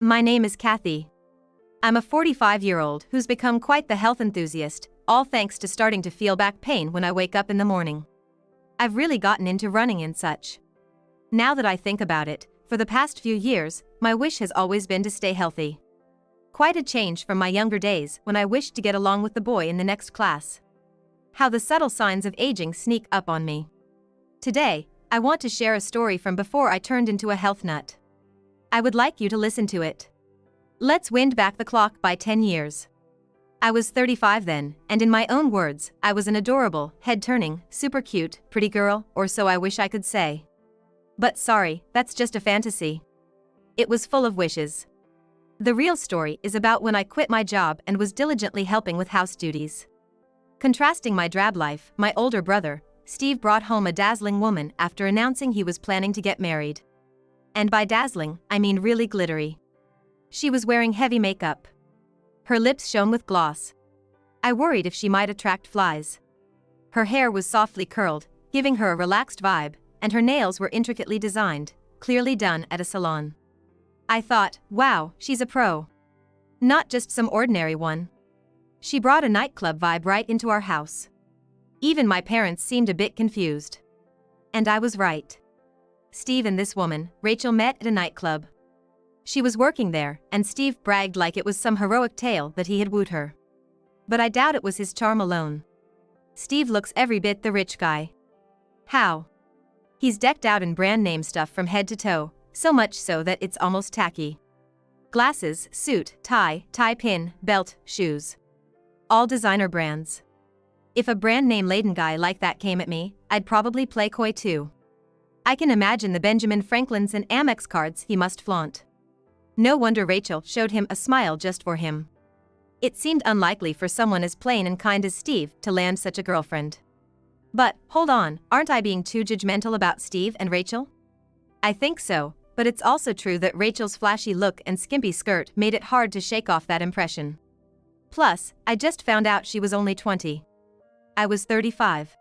My name is Kathy. I'm a 45-year-old who's become quite the health enthusiast, all thanks to starting to feel back pain when I wake up in the morning. I've really gotten into running and such. Now that I think about it, for the past few years, my wish has always been to stay healthy. Quite a change from my younger days when I wished to get along with the boy in the next class. How the subtle signs of aging sneak up on me. Today, I want to share a story from before I turned into a health nut. I would like you to listen to it. Let's wind back the clock by 10 years. I was 35 then, and in my own words, I was an adorable, head-turning, super cute, pretty girl, or so I wish I could say. But sorry, that's just a fantasy. It was full of wishes. The real story is about when I quit my job and was diligently helping with house duties. Contrasting my drab life, my older brother, Steve, brought home a dazzling woman after announcing he was planning to get married. And by dazzling, I mean really glittery. She was wearing heavy makeup. Her lips shone with gloss. I worried if she might attract flies. Her hair was softly curled, giving her a relaxed vibe, and her nails were intricately designed, clearly done at a salon. I thought, wow, she's a pro. Not just some ordinary one. She brought a nightclub vibe right into our house. Even my parents seemed a bit confused. And I was right. Steve and this woman, Rachel, met at a nightclub. She was working there, and Steve bragged like it was some heroic tale that he had wooed her. But I doubt it was his charm alone. Steve looks every bit the rich guy. How? He's decked out in brand name stuff from head to toe, so much so that it's almost tacky. Glasses, suit, tie pin, belt, shoes. All designer brands. If a brand name laden guy like that came at me, I'd probably play coy too. I can imagine the Benjamin Franklins and Amex cards he must flaunt. No wonder Rachel showed him a smile just for him. It seemed unlikely for someone as plain and kind as Steve to land such a girlfriend. But, hold on, aren't I being too judgmental about Steve and Rachel? I think so, but it's also true that Rachel's flashy look and skimpy skirt made it hard to shake off that impression. Plus, I just found out she was only 20. I was 35.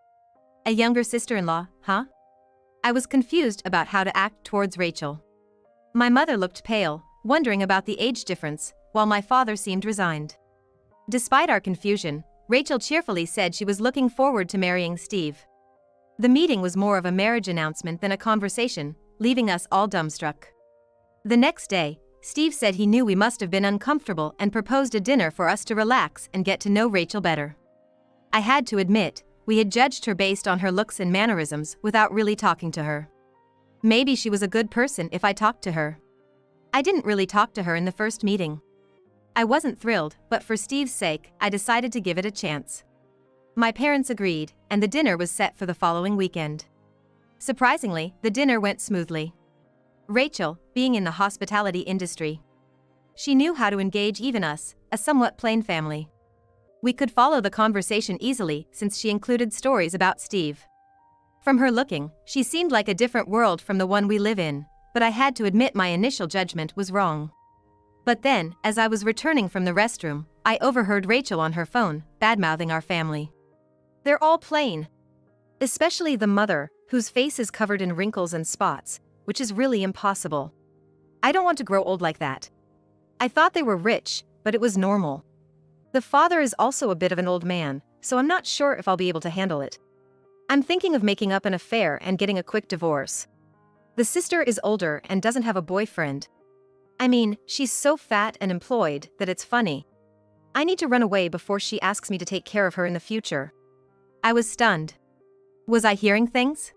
A younger sister-in-law, huh? I was confused about how to act towards Rachel. My mother looked pale, wondering about the age difference, while my father seemed resigned. Despite our confusion, Rachel cheerfully said she was looking forward to marrying Steve. The meeting was more of a marriage announcement than a conversation, leaving us all dumbstruck. The next day, Steve said he knew we must have been uncomfortable and proposed a dinner for us to relax and get to know Rachel better. I had to admit, we had judged her based on her looks and mannerisms without really talking to her. Maybe she was a good person if I talked to her. I didn't really talk to her in the first meeting. I wasn't thrilled, but for Steve's sake, I decided to give it a chance. My parents agreed, and the dinner was set for the following weekend. Surprisingly, the dinner went smoothly. Rachel, being in the hospitality industry, she knew how to engage even us, a somewhat plain family. We could follow the conversation easily since she included stories about Steve. From her looking, she seemed like a different world from the one we live in, but I had to admit my initial judgment was wrong. But then, as I was returning from the restroom, I overheard Rachel on her phone, badmouthing our family. They're all plain. Especially the mother, whose face is covered in wrinkles and spots, which is really impossible. I don't want to grow old like that. I thought they were rich, but it was normal. The father is also a bit of an old man, so I'm not sure if I'll be able to handle it. I'm thinking of making up an affair and getting a quick divorce. The sister is older and doesn't have a boyfriend. I mean, she's so fat and employed that it's funny. I need to run away before she asks me to take care of her in the future. I was stunned. Was I hearing things?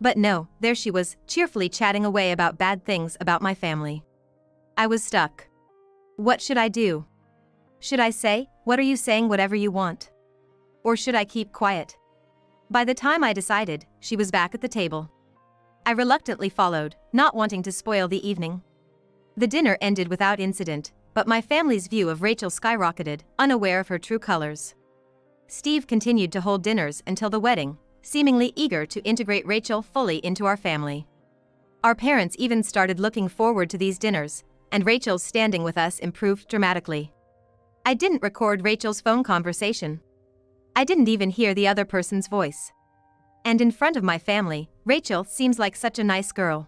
But no, there she was, cheerfully chatting away about bad things about my family. I was stuck. What should I do? Should I say, "What are you saying, whatever you want?" Or should I keep quiet? By the time I decided, she was back at the table. I reluctantly followed, not wanting to spoil the evening. The dinner ended without incident, but my family's view of Rachel skyrocketed, unaware of her true colors. Steve continued to hold dinners until the wedding, seemingly eager to integrate Rachel fully into our family. Our parents even started looking forward to these dinners, and Rachel's standing with us improved dramatically. I didn't record Rachel's phone conversation. I didn't even hear the other person's voice. And in front of my family, Rachel seems like such a nice girl.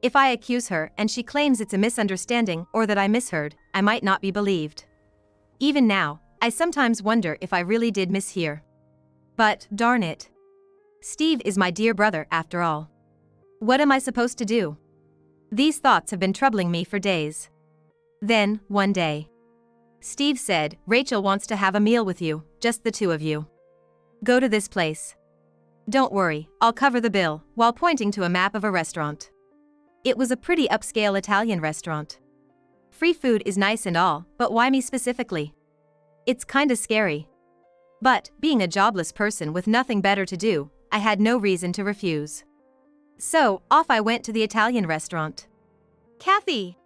If I accuse her and she claims it's a misunderstanding or that I misheard, I might not be believed. Even now, I sometimes wonder if I really did mishear. But, darn it. Steve is my dear brother after all. What am I supposed to do? These thoughts have been troubling me for days. Then, one day, Steve said, Rachel wants to have a meal with you, just the two of you. Go to this place. Don't worry, I'll cover the bill, while pointing to a map of a restaurant. It was a pretty upscale Italian restaurant. Free food is nice and all, but why me specifically? It's kinda scary. But, being a jobless person with nothing better to do, I had no reason to refuse. So, off I went to the Italian restaurant. Kathy!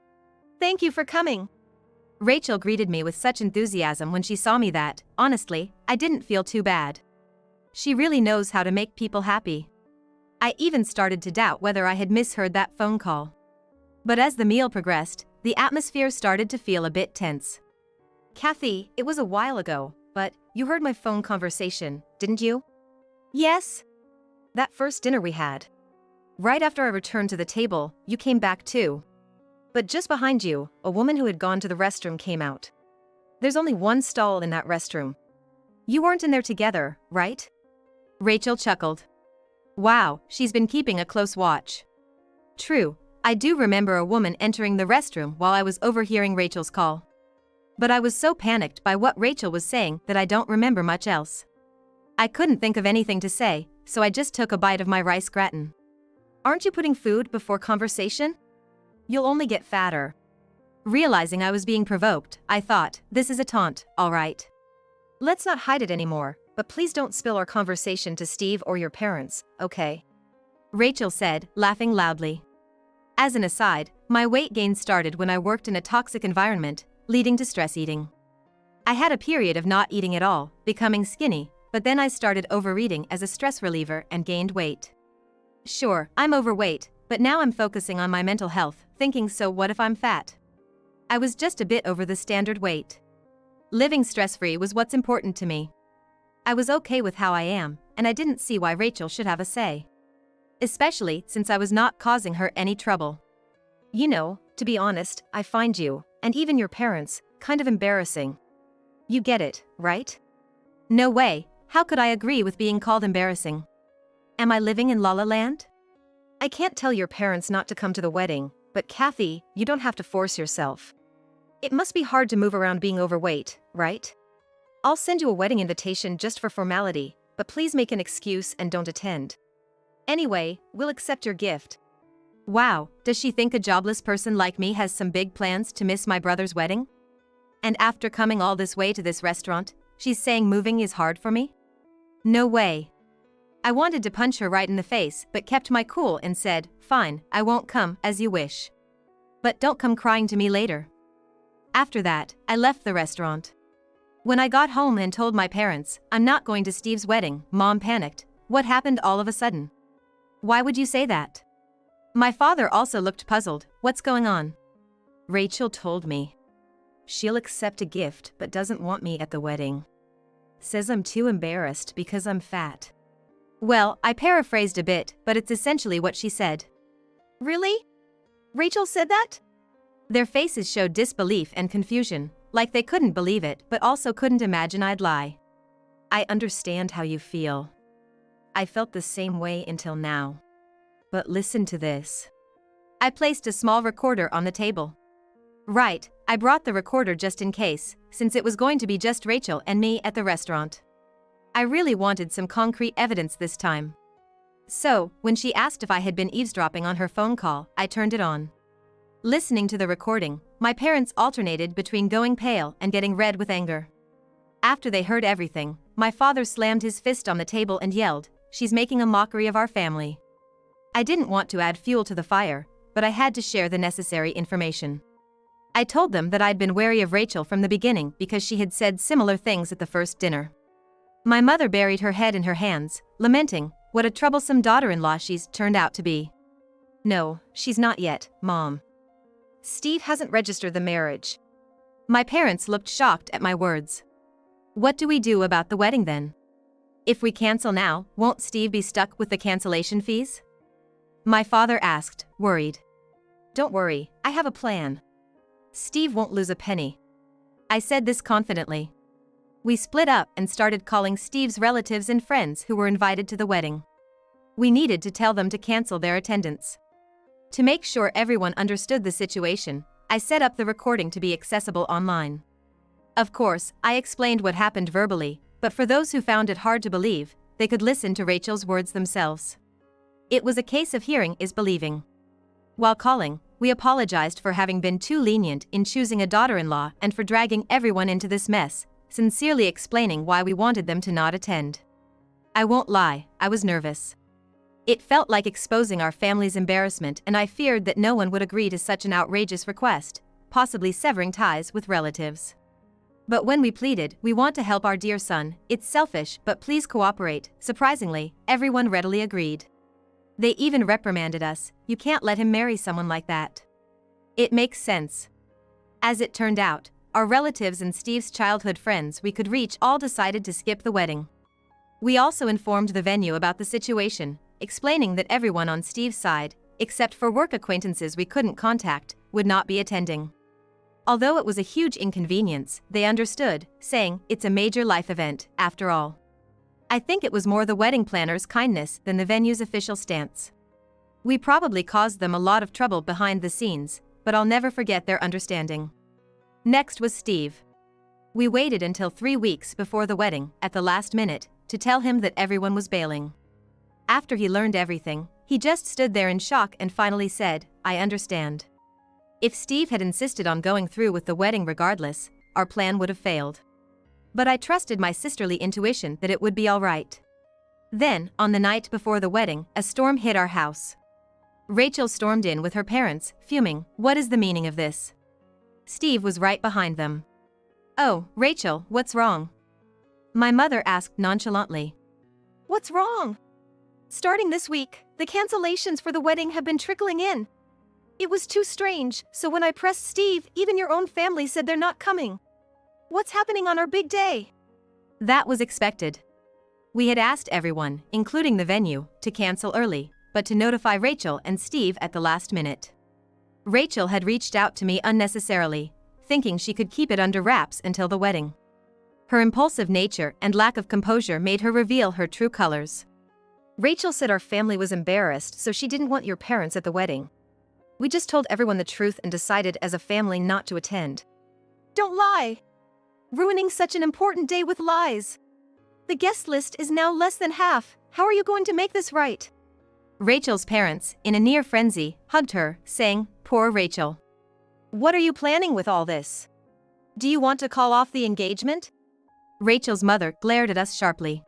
Thank you for coming. Rachel greeted me with such enthusiasm when she saw me that, honestly, I didn't feel too bad. She really knows how to make people happy. I even started to doubt whether I had misheard that phone call. But as the meal progressed, the atmosphere started to feel a bit tense. Kathy, it was a while ago, but you heard my phone conversation, didn't you? Yes. That first dinner we had. Right after I returned to the table, you came back too. But just behind you, a woman who had gone to the restroom came out. There's only one stall in that restroom. You weren't in there together, right? Rachel chuckled. Wow, she's been keeping a close watch. True, I do remember a woman entering the restroom while I was overhearing Rachel's call. But I was so panicked by what Rachel was saying that I don't remember much else. I couldn't think of anything to say, so I just took a bite of my rice gratin. Aren't you putting food before conversation? You'll only get fatter. Realizing I was being provoked, I thought, this is a taunt, all right. Let's not hide it anymore, but please don't spill our conversation to Steve or your parents, okay? Rachel said, laughing loudly. As an aside, my weight gain started when I worked in a toxic environment, leading to stress eating. I had a period of not eating at all, becoming skinny, but then I started overeating as a stress reliever and gained weight. Sure, I'm overweight, but now I'm focusing on my mental health, thinking so what if I'm fat? I was just a bit over the standard weight. Living stress-free was what's important to me. I was okay with how I am, and I didn't see why Rachel should have a say. Especially since I was not causing her any trouble. You know, to be honest, I find you, and even your parents, kind of embarrassing. You get it, right? No way, how could I agree with being called embarrassing? Am I living in La La Land? I can't tell your parents not to come to the wedding, but Kathy, you don't have to force yourself. It must be hard to move around being overweight, right? I'll send you a wedding invitation just for formality, but please make an excuse and don't attend. Anyway, we'll accept your gift. Wow, does she think a jobless person like me has some big plans to miss my brother's wedding? And after coming all this way to this restaurant, she's saying moving is hard for me? No way. I wanted to punch her right in the face, but kept my cool and said, fine, I won't come, as you wish. But don't come crying to me later. After that, I left the restaurant. When I got home and told my parents, I'm not going to Steve's wedding, Mom panicked. What happened all of a sudden? Why would you say that? My father also looked puzzled. What's going on? Rachel told me. She'll accept a gift but doesn't want me at the wedding. Says I'm too embarrassed because I'm fat. Well, I paraphrased a bit, but it's essentially what she said. Really? Rachel said that? Their faces showed disbelief and confusion, like they couldn't believe it but also couldn't imagine I'd lie. I understand how you feel. I felt the same way until now. But listen to this. I placed a small recorder on the table. Right, I brought the recorder just in case, since it was going to be just Rachel and me at the restaurant. I really wanted some concrete evidence this time. So, when she asked if I had been eavesdropping on her phone call, I turned it on. Listening to the recording, my parents alternated between going pale and getting red with anger. After they heard everything, my father slammed his fist on the table and yelled, "She's making a mockery of our family." I didn't want to add fuel to the fire, but I had to share the necessary information. I told them that I'd been wary of Rachel from the beginning because she had said similar things at the first dinner. My mother buried her head in her hands, lamenting, what a troublesome daughter-in-law she's turned out to be. No, she's not yet, Mom. Steve hasn't registered the marriage. My parents looked shocked at my words. What do we do about the wedding then? If we cancel now, won't Steve be stuck with the cancellation fees? My father asked, worried. Don't worry, I have a plan. Steve won't lose a penny. I said this confidently. We split up and started calling Steve's relatives and friends who were invited to the wedding. We needed to tell them to cancel their attendance. To make sure everyone understood the situation, I set up the recording to be accessible online. Of course, I explained what happened verbally, but for those who found it hard to believe, they could listen to Rachel's words themselves. It was a case of hearing is believing. While calling, we apologized for having been too lenient in choosing a daughter-in-law and for dragging everyone into this mess, sincerely explaining why we wanted them to not attend. I won't lie, I was nervous. It felt like exposing our family's embarrassment, and I feared that no one would agree to such an outrageous request, possibly severing ties with relatives. But when we pleaded, "We want to help our dear son, it's selfish, but please cooperate," surprisingly, everyone readily agreed. They even reprimanded us, "You can't let him marry someone like that." It makes sense. As it turned out, our relatives and Steve's childhood friends we could reach all decided to skip the wedding. We also informed the venue about the situation, explaining that everyone on Steve's side, except for work acquaintances we couldn't contact, would not be attending. Although it was a huge inconvenience, they understood, saying, "It's a major life event, after all." I think it was more the wedding planner's kindness than the venue's official stance. We probably caused them a lot of trouble behind the scenes, but I'll never forget their understanding. Next was Steve. We waited until 3 weeks before the wedding, at the last minute, to tell him that everyone was bailing. After he learned everything, he just stood there in shock and finally said, "I understand." If Steve had insisted on going through with the wedding regardless, our plan would have failed. But I trusted my sisterly intuition that it would be all right. Then, on the night before the wedding, a storm hit our house. Rachel stormed in with her parents, fuming, "What is the meaning of this?" Steve was right behind them. "Oh, Rachel, what's wrong?" My mother asked nonchalantly. "What's wrong? Starting this week, the cancellations for the wedding have been trickling in. It was too strange, so when I pressed Steve, even your own family said they're not coming. What's happening on our big day?" That was expected. We had asked everyone, including the venue, to cancel early, but to notify Rachel and Steve at the last minute. Rachel had reached out to me unnecessarily, thinking she could keep it under wraps until the wedding. Her impulsive nature and lack of composure made her reveal her true colors. "Rachel said our family was embarrassed, so she didn't want your parents at the wedding. We just told everyone the truth and decided as a family not to attend." "Don't lie! Ruining such an important day with lies. The guest list is now less than half. How are you going to make this right?" Rachel's parents, in a near frenzy, hugged her, saying, "Poor Rachel. "What are you planning with all this? Do you want to call off the engagement?" Rachel's mother glared at us sharply.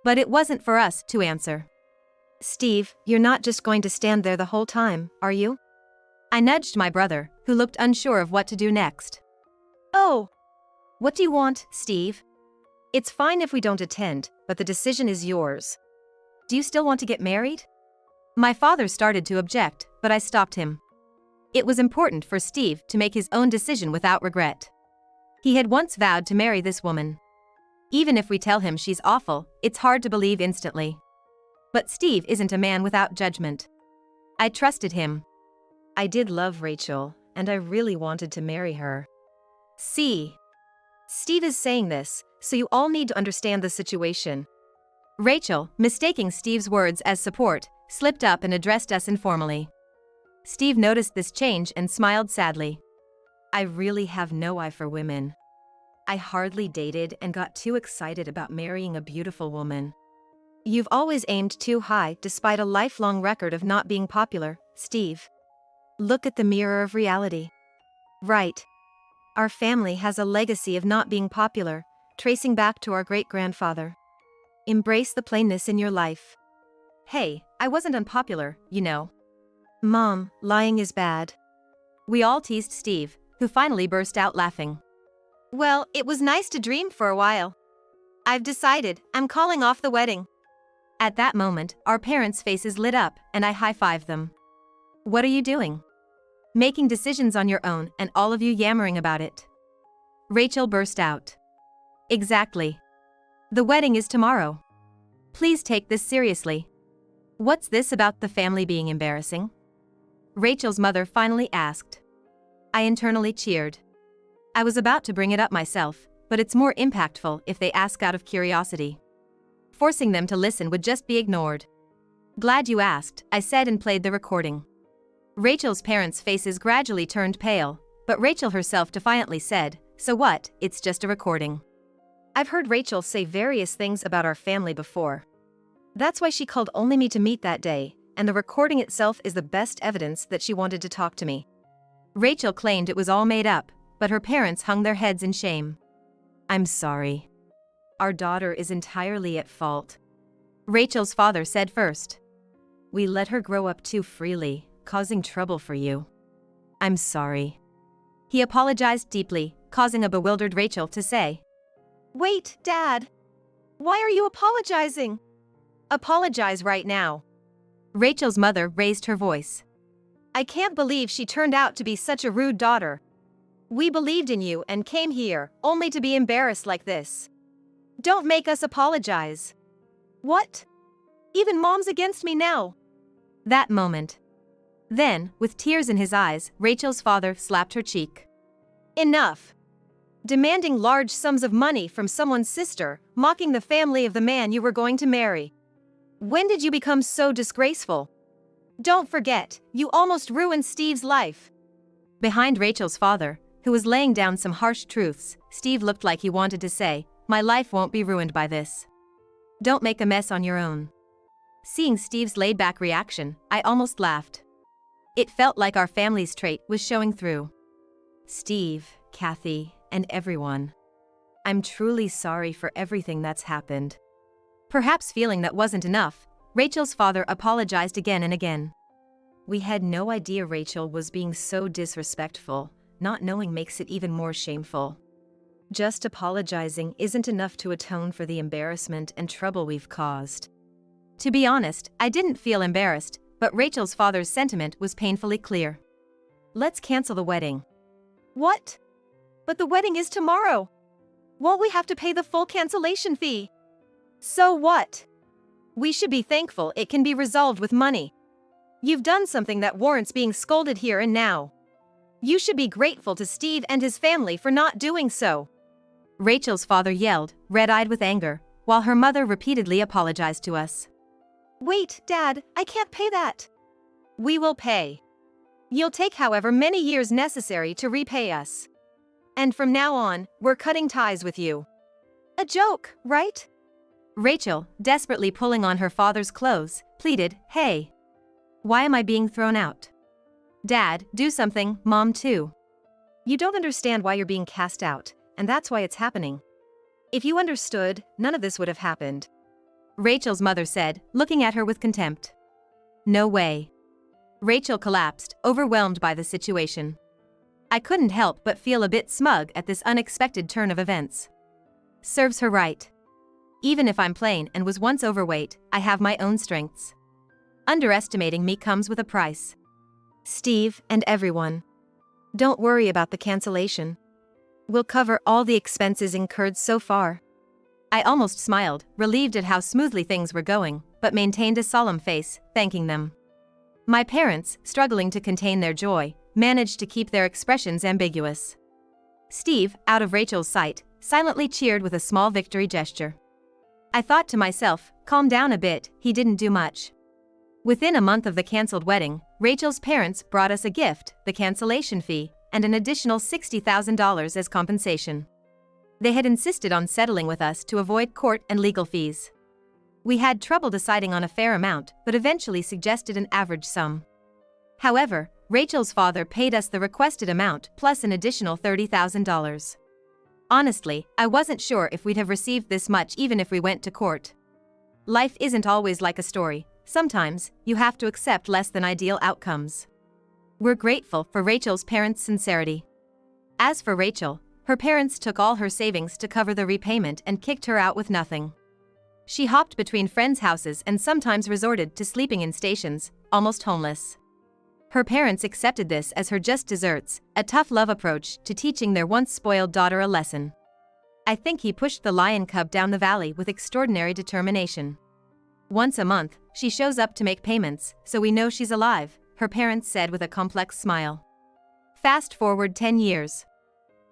But it wasn't for us to answer. "Steve, you're not just going to stand there the whole time, are you?" I nudged my brother, who looked unsure of what to do next. "Oh. What do you want, Steve? It's fine if we don't attend, but the decision is yours. Do you still want to get married?" My father started to object, but I stopped him. It was important for Steve to make his own decision without regret. He had once vowed to marry this woman. Even if we tell him she's awful, it's hard to believe instantly. But Steve isn't a man without judgment. I trusted him. "I did love Rachel, and I really wanted to marry her. See? Steve is saying this, so you all need to understand the situation." Rachel, mistaking Steve's words as support, slipped up and addressed us informally. Steve noticed this change and smiled sadly. "I really have no eye for women. I hardly dated and got too excited about marrying a beautiful woman. You've always aimed too high despite a lifelong record of not being popular, Steve. Look at the mirror of reality. Right. Our family has a legacy of not being popular, tracing back to our great-grandfather. Embrace the plainness in your life." "Hey, I wasn't unpopular, you know." "Mom, lying is bad." We all teased Steve, who finally burst out laughing. "Well, it was nice to dream for a while. I've decided, I'm calling off the wedding." At that moment, our parents' faces lit up, and I high-fived them. "What are you doing? Making decisions on your own and all of you yammering about it." Rachel burst out. "Exactly. The wedding is tomorrow. Please take this seriously. What's this about the family being embarrassing?" Rachel's mother finally asked. I internally cheered. I was about to bring it up myself, but it's more impactful if they ask out of curiosity. Forcing them to listen would just be ignored. Glad you asked, I said and played the recording. Rachel's parents' faces gradually turned pale, but Rachel herself defiantly said, so what, it's just a recording. I've heard Rachel say various things about our family before. That's why she called only me to meet that day, and the recording itself is the best evidence that she wanted to talk to me. Rachel claimed it was all made up, but her parents hung their heads in shame. I'm sorry. Our daughter is entirely at fault. Rachel's father said first. We let her grow up too freely, causing trouble for you. I'm sorry. He apologized deeply, causing a bewildered Rachel to say, Wait, Dad. Why are you apologizing? Apologize right now. Rachel's mother raised her voice. I can't believe she turned out to be such a rude daughter. We believed in you and came here, only to be embarrassed like this. Don't make us apologize. What? Even Mom's against me now. That moment. Then, with tears in his eyes, Rachel's father slapped her cheek. Enough. Demanding large sums of money from someone's sister, mocking the family of the man you were going to marry. When did you become so disgraceful? Don't forget, you almost ruined Steve's life. Behind Rachel's father, who was laying down some harsh truths, Steve looked like he wanted to say, my life won't be ruined by this. Don't make a mess on your own. Seeing Steve's laid-back reaction, I almost laughed. It felt like our family's trait was showing through. Steve, Kathy, and everyone. I'm truly sorry for everything that's happened. Perhaps feeling that wasn't enough, Rachel's father apologized again and again. We had no idea Rachel was being so disrespectful. Not knowing makes it even more shameful. Just apologizing isn't enough to atone for the embarrassment and trouble we've caused. To be honest, I didn't feel embarrassed, but Rachel's father's sentiment was painfully clear. Let's cancel the wedding. What? But the wedding is tomorrow. Won't we have to pay the full cancellation fee? So what? We should be thankful it can be resolved with money. You've done something that warrants being scolded here and now. You should be grateful to Steve and his family for not doing so. Rachel's father yelled, red-eyed with anger, while her mother repeatedly apologized to us. Wait, Dad, I can't pay that. We will pay. You'll take however many years necessary to repay us. And from now on, we're cutting ties with you. A joke, right? Rachel, desperately pulling on her father's clothes, pleaded, Hey. Why am I being thrown out? Dad, do something, Mom too. You don't understand why you're being cast out, and that's why it's happening. If you understood, none of this would have happened. Rachel's mother said, looking at her with contempt. No way. Rachel collapsed, overwhelmed by the situation. I couldn't help but feel a bit smug at this unexpected turn of events. Serves her right. Even if I'm plain and was once overweight, I have my own strengths. Underestimating me comes with a price. Steve and everyone. Don't worry about the cancellation. We'll cover all the expenses incurred so far. I almost smiled, relieved at how smoothly things were going, but maintained a solemn face, thanking them. My parents, struggling to contain their joy, managed to keep their expressions ambiguous. Steve, out of Rachel's sight, silently cheered with a small victory gesture. I thought to myself, calm down a bit, he didn't do much. Within a month of the cancelled wedding, Rachel's parents brought us a gift, the cancellation fee, and an additional $60,000 as compensation. They had insisted on settling with us to avoid court and legal fees. We had trouble deciding on a fair amount, but eventually suggested an average sum. However, Rachel's father paid us the requested amount plus an additional $30,000. Honestly, I wasn't sure if we'd have received this much even if we went to court. Life isn't always like a story. Sometimes, you have to accept less than ideal outcomes. We're grateful for Rachel's parents' sincerity. As for Rachel, her parents took all her savings to cover the repayment and kicked her out with nothing. She hopped between friends' houses and sometimes resorted to sleeping in stations, almost homeless. Her parents accepted this as her just desserts, a tough love approach to teaching their once spoiled daughter a lesson. I think he pushed the lion cub down the valley with extraordinary determination. Once a month, she shows up to make payments, so we know she's alive, her parents said with a complex smile. Fast forward 10 years.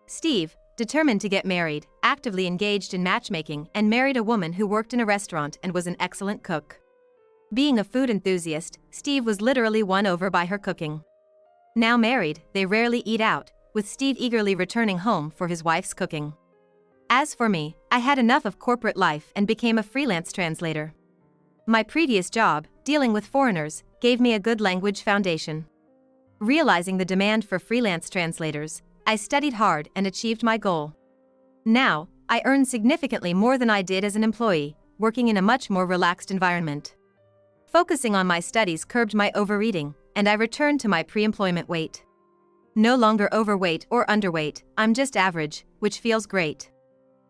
Steve, determined to get married, actively engaged in matchmaking and married a woman who worked in a restaurant and was an excellent cook. Being a food enthusiast, Steve was literally won over by her cooking. Now married, they rarely eat out, with Steve eagerly returning home for his wife's cooking. As for me, I had enough of corporate life and became a freelance translator. My previous job, dealing with foreigners, gave me a good language foundation. Realizing the demand for freelance translators, I studied hard and achieved my goal. Now, I earn significantly more than I did as an employee, working in a much more relaxed environment. Focusing on my studies curbed my overeating, and I returned to my pre-employment weight. No longer overweight or underweight, I'm just average, which feels great.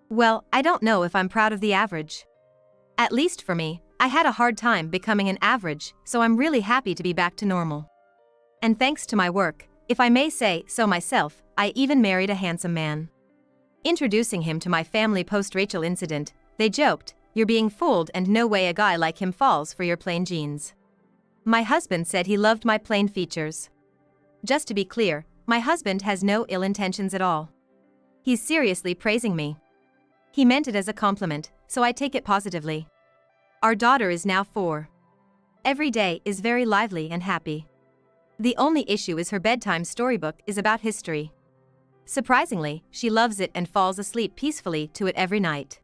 Well, I don't know if I'm proud of the average. At least for me, I had a hard time becoming an average, so I'm really happy to be back to normal. And thanks to my work, if I may say so myself, I even married a handsome man. Introducing him to my family post-Rachel incident, they joked, "You're being fooled and no way a guy like him falls for your plain jeans." My husband said he loved my plain features. Just to be clear, my husband has no ill intentions at all. He's seriously praising me. He meant it as a compliment, so I take it positively. Our daughter is now 4. Every day is very lively and happy. The only issue is her bedtime storybook is about history. Surprisingly, she loves it and falls asleep peacefully to it every night.